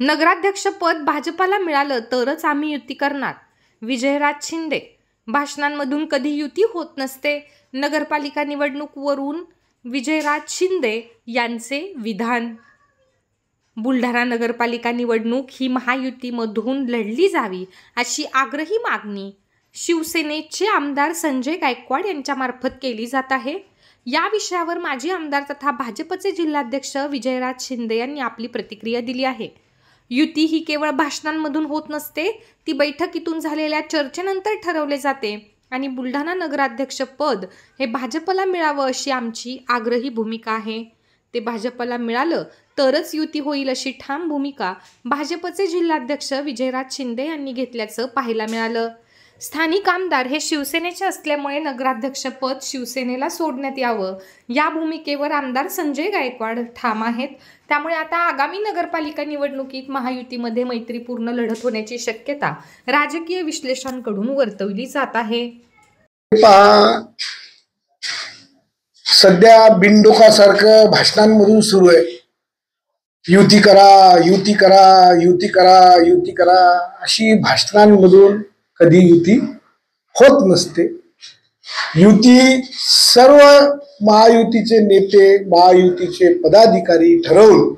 नगराध्यक्ष पद भाजपाला मिळालं तरच आम्ही युती करणार. विजयराज शिंदे. भाषणांमधून कधी युती होत नसते. नगरपालिका निवडणूकवरून विजयराज शिंदे यांचे विधान. बुलढाणा नगरपालिका निवडणूक ही महायुतीमधून लढली जावी अशी आग्रही मागणी शिवसेनेचे आमदार संजय गायकवाड यांच्यामार्फत केली जात आहे. या विषयावर माजी आमदार तथा भाजपचे जिल्हाध्यक्ष विजयराज शिंदे यांनी आपली प्रतिक्रिया दिली आहे. युती ही केवळ भाषणांमधून होत नसते, ती बैठकीतून झालेल्या चर्चेनंतर ठरवले जाते आणि बुलढाणा नगराध्यक्ष पद हे भाजपला मिळावं अशी आमची आग्रही भूमिका आहे. ते भाजपला मिळालं तरच युती होईल अशी ठाम भूमिका भाजपचे जिल्हाध्यक्ष विजयराज शिंदे यांनी घेतल्याचं पाहायला मिळालं. स्थानिक आमदार हे शिवसेनेचे असल्यामुळे नगराध्यक्ष पद शिवसेनेला सोडण्यात यावं या भूमिकेवर आमदार संजय गायकवाड ठाम आहेत. त्यामुळे आता आगामी नगरपालिका निवडणुकीत महायुतीमध्ये मैत्रीपूर्ण लढत होण्याची शक्यता राजकीय विश्लेषकांकडून वर्तवली जात आहे. सध्या बिनडोकासारखं भाषणांमधून सुरू आहे. युती करा, युती करा, युती करा, युती करा अशी भाषणांमधून कधी युती होत नसते. युती सर्व महायुतीचे नेते, महायुतीचे पदाधिकारी ठरवून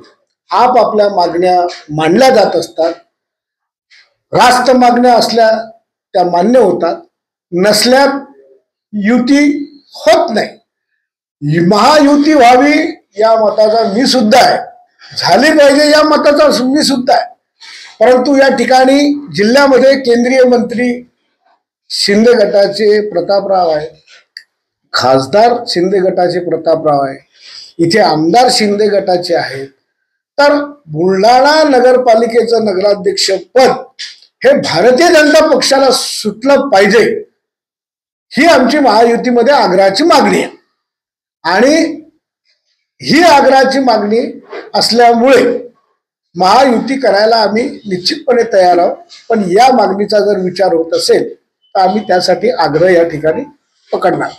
आपापल्या मागण्या मांडल्या जात असतात. रास्त मागण्या असल्या त्या मान्य होतात, नसल्या युती होत नाही. महायुती व्हावी या मताचा मी सुद्धा आहे, झाली पाहिजे या मताचा मी सुद्धा आहे. परंतु या ठिकाणी जिल्ह्यामध्ये केंद्रीय मंत्री शिंदे गटाचे प्रतापराव आहे, खासदार शिंदे गटाचे प्रतापराव आहे, इथे आमदार शिंदे गटाचे आहेत. तर बुलढाणा नगरपालिकेचं नगराध्यक्ष पद हे भारतीय जनता पक्षाला सुटलं पाहिजे ही आमची महायुतीमध्ये आग्रहाची मागणी आहे. आणि ही आग्रहाची मागणी असल्यामुळे महायुती करायला आम्ही निश्चितपणे तयार आहोत. पण या मागणीचा जर विचार होत असेल तर आम्ही त्यासाठी आग्रह या ठिकाणी पकडणार.